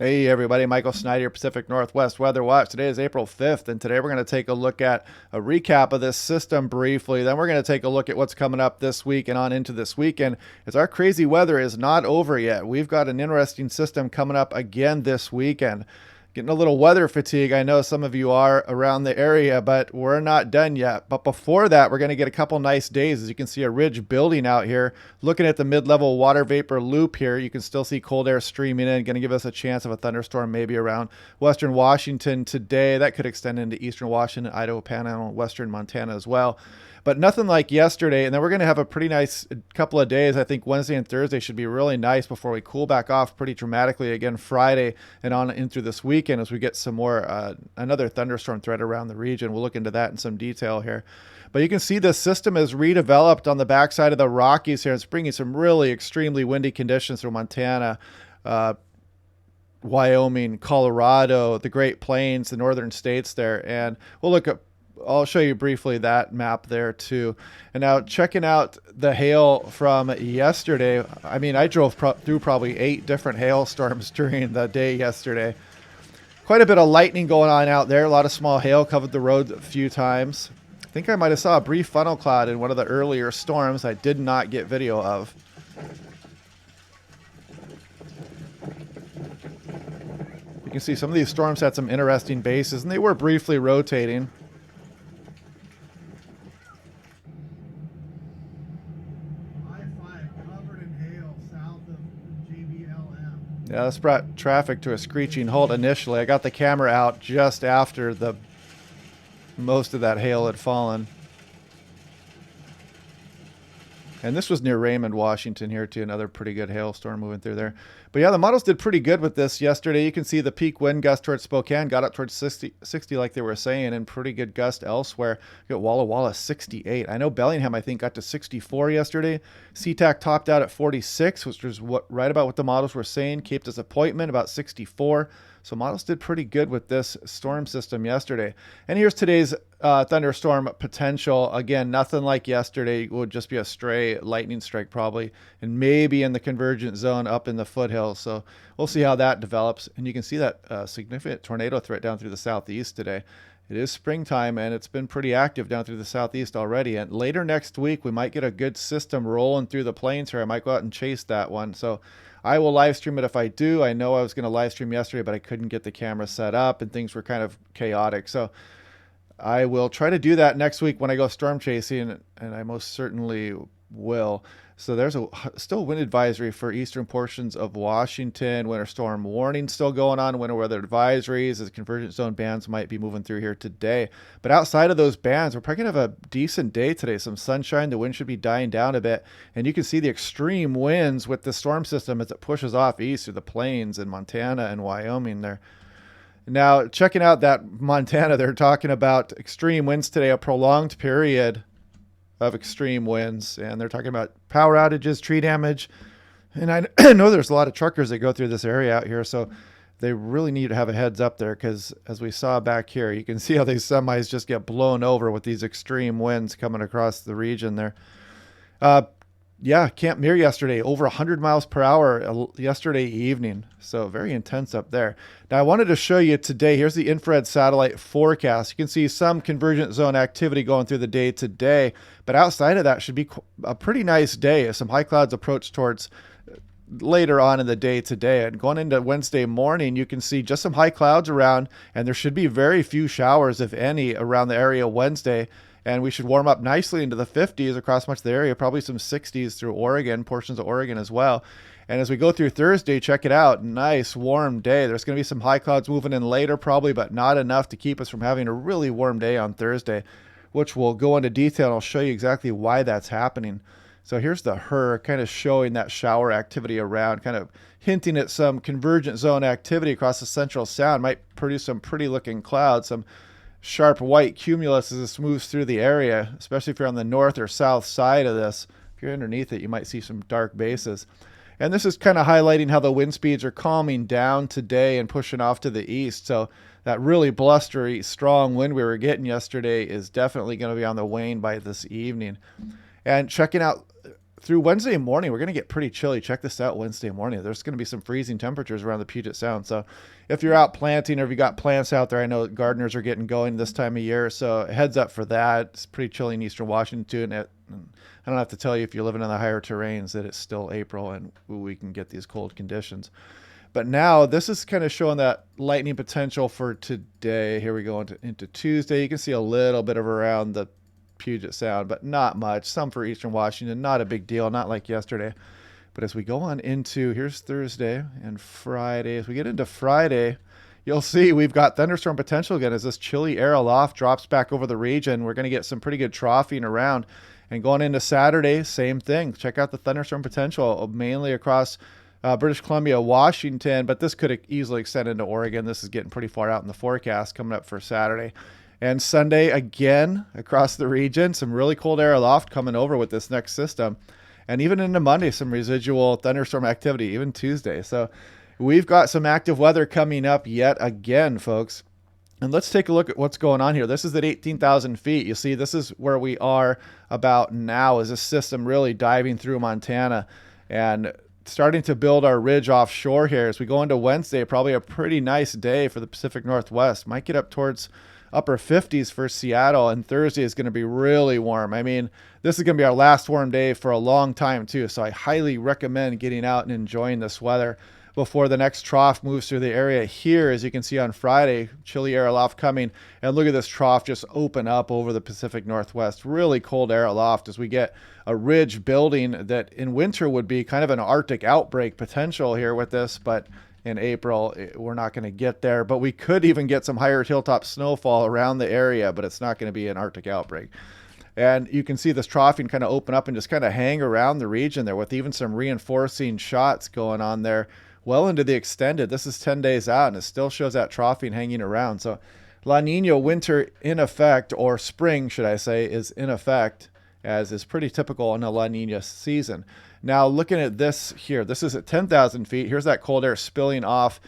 Hey everybody, Michael Snyder, Pacific Northwest Weather Watch. Today is April 5th, and today we're going to take a look at a recap of this system briefly. Then we're going to take a look at what's coming up this week and on into this weekend, as our crazy weather is not over yet. We've got an interesting system coming up again this weekend. Getting a little weather fatigue. I know some of you are around the area, but we're not done yet. But before that, we're going to get a couple nice days. As you can see, a ridge building out here. Looking at the mid-level water vapor loop here, you can still see cold air streaming in, going to give us a chance of a thunderstorm maybe around western Washington today. That could extend into eastern Washington, Idaho, Panhandle, western Montana as well. But nothing like yesterday. And then we're going to have a pretty nice couple of days. I think Wednesday and Thursday should be really nice before we cool back off pretty dramatically again Friday and on into this weekend as we get some more, another thunderstorm threat around the region. We'll look into that in some detail here. But you can see the system is redeveloped on the backside of the Rockies here. It's bringing some really extremely windy conditions through Montana, Wyoming, Colorado, the Great Plains, the northern states there. And we'll look at I'll show you briefly that map there too. And now checking out the hail from yesterday. I mean, I drove through probably 8 different hailstorms during the day yesterday. Quite a bit of lightning going on out there. A lot of small hail covered the road a few times. I think I might have saw a brief funnel cloud in one of the earlier storms I did not get video of. You can see some of these storms had some interesting bases, and they were briefly rotating. Yeah, this brought traffic to a screeching halt initially. I got the camera out just after most of that hail had fallen. And this was near Raymond, Washington here too. Another pretty good hailstorm moving through there. But yeah, the models did pretty good with this yesterday. You can see the peak wind gust towards Spokane got up towards 60 like they were saying, and pretty good gust elsewhere. You got Walla Walla 68. I know Bellingham, I think, got to 64 yesterday. SeaTac topped out at 46, which was right about what the models were saying. Cape Disappointment about 64. So models did pretty good with this storm system yesterday. And here's today's thunderstorm potential. Again, nothing like yesterday. It would just be a stray lightning strike probably, and maybe in the convergent zone up in the foothills. So we'll see how that develops. And you can see that significant tornado threat down through the southeast today. It is springtime, and it's been pretty active down through the southeast already. And later next week, we might get a good system rolling through the plains here. I might go out and chase that one. So I will live stream it if I do. I know I was going to live stream yesterday, but I couldn't get the camera set up, and things were kind of chaotic. So I will try to do that next week when I go storm chasing, and I most certainly will. So there's still wind advisory for eastern portions of Washington. Winter storm warning still going on. Winter weather advisories as convergent zone bands might be moving through here today. But outside of those bands, we're probably going to have a decent day today. Some sunshine. The wind should be dying down a bit. And you can see the extreme winds with the storm system as it pushes off east through the plains in Montana and Wyoming there. Now, checking out that Montana, they're talking about extreme winds today, a prolonged period of extreme winds, and they're talking about power outages, tree damage. And I know there's a lot of truckers that go through this area out here, so they really need to have a heads up there, because as we saw back here, you can see how these semis just get blown over with these extreme winds coming across the region there. Yeah, Camp Muir yesterday, over 100 miles per hour yesterday evening. So very intense up there. Now I wanted to show you today, here's the infrared satellite forecast. You can see some convergent zone activity going through the day today, but outside of that should be a pretty nice day as some high clouds approach towards later on in the day today. And going into Wednesday morning, you can see just some high clouds around, and there should be very few showers, if any, around the area Wednesday. And we should warm up nicely into the 50s across much of the area, probably some 60s through Oregon, portions of Oregon as well. And as we go through Thursday, check it out. Nice warm day. There's going to be some high clouds moving in later probably, but not enough to keep us from having a really warm day on Thursday, which we'll go into detail, and I'll show you exactly why that's happening. So here's the HRRR kind of showing that shower activity around, kind of hinting at some convergent zone activity across the central sound. Might produce some pretty looking clouds, some sharp white cumulus as this moves through the area, especially if you're on the north or south side of this. If you're underneath it, you might see some dark bases. And this is kind of highlighting how the wind speeds are calming down today and pushing off to the east. So that really blustery, strong wind we were getting yesterday is definitely going to be on the wane by this evening. And checking out through Wednesday morning, we're going to get pretty chilly. Check this out Wednesday morning. There's going to be some freezing temperatures around the Puget Sound. So if you're out planting or if you got plants out there, I know gardeners are getting going this time of year. So heads up for that. It's pretty chilly in eastern Washington. I don't have to tell you if you're living in the higher terrains that it's still April and we can get these cold conditions. But now this is kind of showing that lightning potential for today. Here we go into Tuesday. You can see a little bit of around the Puget Sound, but not much. Some for eastern Washington, not a big deal, not like yesterday. But as we go on into, here's Thursday and Friday. As we get into Friday, you'll see we've got thunderstorm potential again as this chilly air aloft drops back over the region. We're going to get some pretty good troughing around. And going into Saturday, same thing. Check out the thunderstorm potential mainly across British Columbia, Washington, but this could easily extend into Oregon. This is getting pretty far out in the forecast coming up for Saturday. And Sunday, again, across the region, some really cold air aloft coming over with this next system. And even into Monday, some residual thunderstorm activity, even Tuesday. So we've got some active weather coming up yet again, folks. And let's take a look at what's going on here. This is at 18,000 feet. You see, this is where we are about now as this system really diving through Montana and starting to build our ridge offshore here. As we go into Wednesday, probably a pretty nice day for the Pacific Northwest. Might get up towards upper 50s for Seattle, and Thursday is going to be really warm. I mean, this is going to be our last warm day for a long time too, so I highly recommend getting out and enjoying this weather before the next trough moves through the area here. As you can see on Friday, chilly air aloft coming, and look at this trough just open up over the Pacific Northwest. Really cold air aloft as we get a ridge building that in winter would be kind of an Arctic outbreak potential here with this, but in April, we're not going to get there, but we could even get some higher hilltop snowfall around the area, but it's not going to be an Arctic outbreak. And you can see this troughing kind of open up and just kind of hang around the region there with even some reinforcing shots going on there well into the extended. This is 10 days out, and it still shows that troughing hanging around. So La Nina winter in effect, or spring, should I say, is in effect, as is pretty typical in a La Nina season. Now, looking at this here, this is at 10,000 feet. Here's that cold air spilling off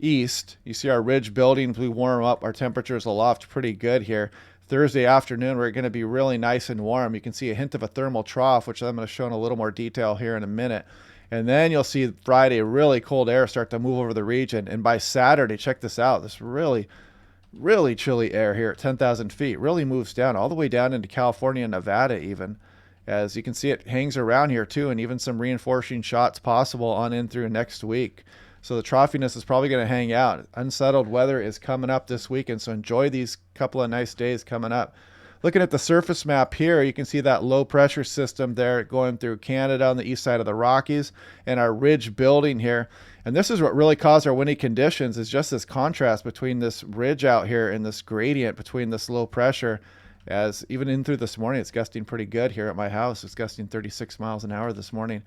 east. You see our ridge building. We warm up. Our temperatures aloft pretty good here. Thursday afternoon, we're going to be really nice and warm. You can see a hint of a thermal trough, which I'm going to show in a little more detail here in a minute. And then you'll see Friday, really cold air start to move over the region. And by Saturday, check this out. This really chilly air here at 10,000 feet really moves down all the way down into California and Nevada even. As you can see, it hangs around here too, and even some reinforcing shots possible on in through next week. So the troughiness is probably going to hang out. Unsettled weather is coming up this weekend, so enjoy these couple of nice days coming up. Looking at the surface map here, you can see that low pressure system there going through Canada on the east side of the Rockies and our ridge building here. And this is what really caused our windy conditions, is just this contrast between this ridge out here and this gradient between this low pressure. As even in through this morning, it's gusting pretty good here at my house. It's gusting 36 miles an hour this morning.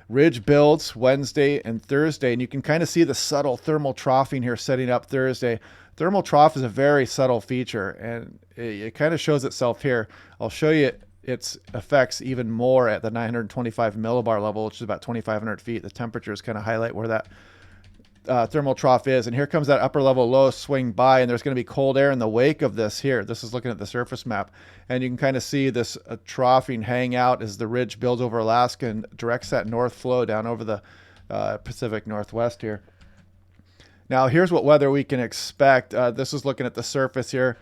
Ridge builds Wednesday and Thursday, and you can kind of see the subtle thermal troughing here setting up Thursday. Thermal trough is a very subtle feature, and it kind of shows itself here. I'll show you its effects even more at the 925 millibar level, which is about 2,500 feet. The temperatures kind of highlight where that thermal trough is. And here comes that upper level low swing by, and there's going to be cold air in the wake of this here. This is looking at the surface map, and you can kind of see this troughing hang out as the ridge builds over Alaska and directs that north flow down over the Pacific Northwest here. Now here's what weather we can expect. This is looking at the surface here.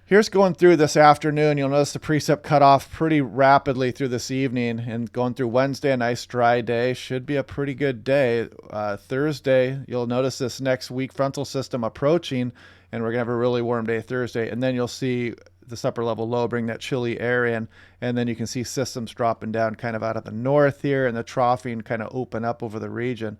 Here's going through this afternoon. You'll notice the precip cut off pretty rapidly through this evening, and going through Wednesday, a nice dry day. Should be a pretty good day. Thursday, you'll notice this next weak frontal system approaching, and we're going to have a really warm day Thursday. And then you'll see this upper level low bring that chilly air in, and then you can see systems dropping down kind of out of the north here, and the troughing kind of open up over the region.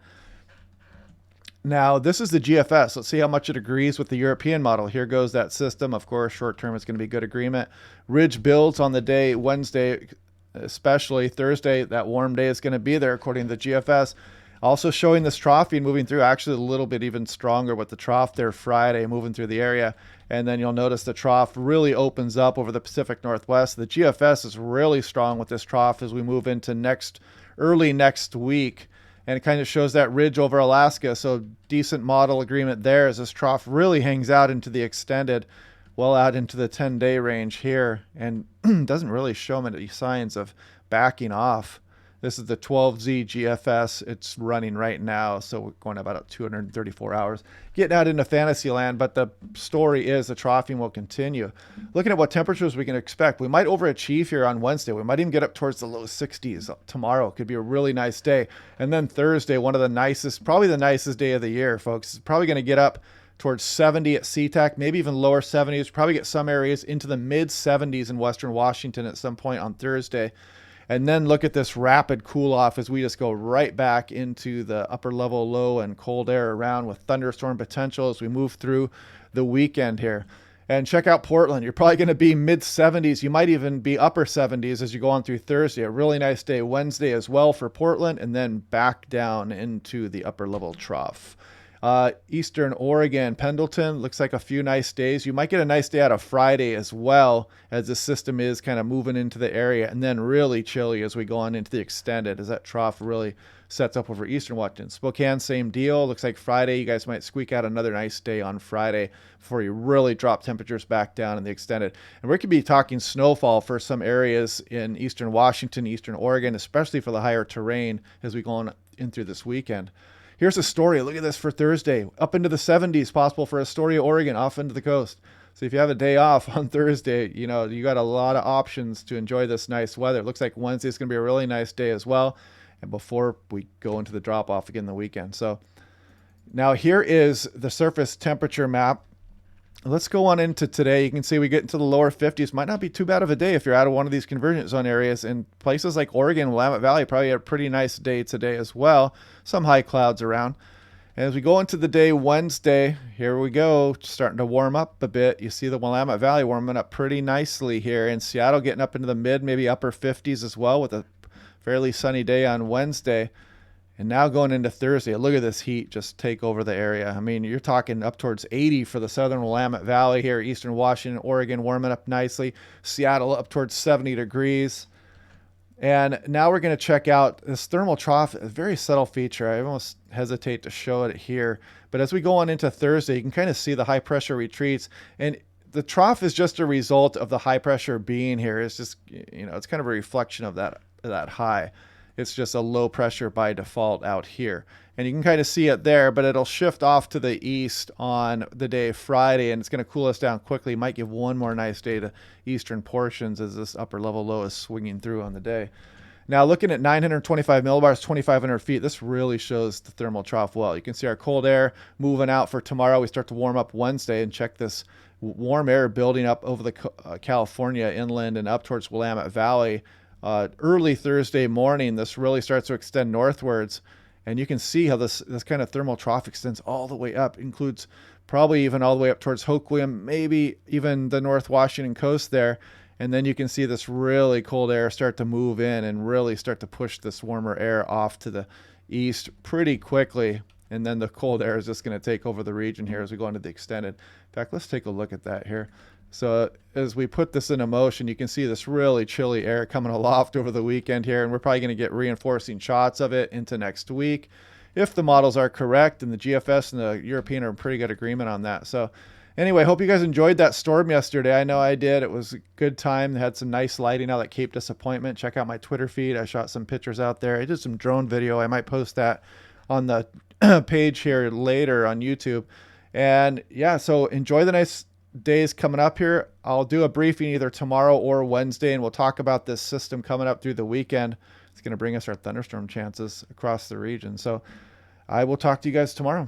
Now, this is the GFS. Let's see how much it agrees with the European model. Here goes that system. Of course, short term is going to be good agreement. Ridge builds on the day, Wednesday, especially Thursday. That warm day is going to be there, according to the GFS. Also showing this troughing moving through, actually a little bit even stronger with the trough there Friday moving through the area. And then you'll notice the trough really opens up over the Pacific Northwest. The GFS is really strong with this trough as we move into early next week. And it kind of shows that ridge over Alaska. So decent model agreement there as this trough really hangs out into the extended, well out into the 10-day range here, and doesn't really show any signs of backing off This is the 12Z GFS. It's running right now, so we're going about 234 hours. Getting out into fantasy land, but the story is the troughing will continue. Looking at what temperatures we can expect, we might overachieve here on Wednesday. We might even get up towards the low 60s. Tomorrow could be a really nice day. And then Thursday, one of the nicest, probably the nicest day of the year, folks. It's probably going to get up towards 70 at SeaTac, maybe even lower 70s. Probably get some areas into the mid 70s in Western Washington at some point on Thursday. And then look at this rapid cool off as we just go right back into the upper level low and cold air around with thunderstorm potential as we move through the weekend here. And check out Portland. You're probably going to be mid 70s. You might even be upper 70s as you go on through Thursday. A really nice day Wednesday as well for Portland, and then back down into the upper level trough. Eastern Oregon, Pendleton, looks like a few nice days. You might get a nice day out of Friday as well, as the system is kind of moving into the area, and then really chilly as we go on into the extended, as that trough really sets up over Eastern Washington. Spokane, same deal. Looks like Friday, you guys might squeak out another nice day on Friday before you really drop temperatures back down in the extended. And we could be talking snowfall for some areas in Eastern Washington, Eastern Oregon, especially for the higher terrain as we go on in through this weekend. Here's Astoria. Look at this for Thursday. Up into the 70s, possible for Astoria, Oregon, off into the coast. So if you have a day off on Thursday, you got a lot of options to enjoy this nice weather. It looks like Wednesday is going to be a really nice day as well. And before we go into the drop off again the weekend. So now here is the surface temperature map. Let's go on into today. You can see we get into the lower 50s. Might not be too bad of a day if you're out of one of these convergence zone areas. In places like Oregon, Willamette Valley, probably had a pretty nice day today as well. Some high clouds around. And as we go into the day Wednesday, here we go, starting to warm up a bit. You see the Willamette Valley warming up pretty nicely here. In Seattle, getting up into the mid, maybe upper 50s as well, with a fairly sunny day on Wednesday. And now going into Thursday, look at this heat just take over the area. I mean, you're talking up towards 80 for the southern Willamette Valley here, eastern Washington, Oregon warming up nicely. Seattle up towards 70 degrees. And now we're going to check out this thermal trough, a very subtle feature. I almost hesitate to show it here. But as we go on into Thursday, you can kind of see the high pressure retreats. And the trough is just a result of the high pressure being here. It's just, it's kind of a reflection of that high. It's just a low pressure by default out here. And you can kind of see it there, but it'll shift off to the east on the day Friday, and it's going to cool us down quickly. Might give one more nice day to eastern portions as this upper level low is swinging through on the day. Now looking at 925 millibars, 2,500 feet, this really shows the thermal trough well. You can see our cold air moving out for tomorrow. We start to warm up Wednesday, and check this warm air building up over the California inland and up towards Willamette Valley. Early Thursday morning, this really starts to extend northwards, and you can see how this kind of thermal trough extends all the way up, includes probably even all the way up towards Hoquiam, maybe even the North Washington coast there. And then you can see this really cold air start to move in and really start to push this warmer air off to the east pretty quickly. And then the cold air is just going to take over the region here as we go into the extended. In fact, let's take a look at that here. So as we put this into motion, you can see this really chilly air coming aloft over the weekend here, and we're probably going to get reinforcing shots of it into next week if the models are correct, and the GFS and the European are in pretty good agreement on that. So anyway, hope you guys enjoyed that storm yesterday. I know I did. It was a good time. They had some nice lighting out at Cape Disappointment. Check out my Twitter feed. I shot some pictures out there. I did some drone video. I might post that on the page here later on YouTube. And yeah, so enjoy the nice days coming up here. I'll do a briefing either tomorrow or Wednesday, and we'll talk about this system coming up through the weekend. It's going to bring us our thunderstorm chances across the region. So I will talk to you guys tomorrow.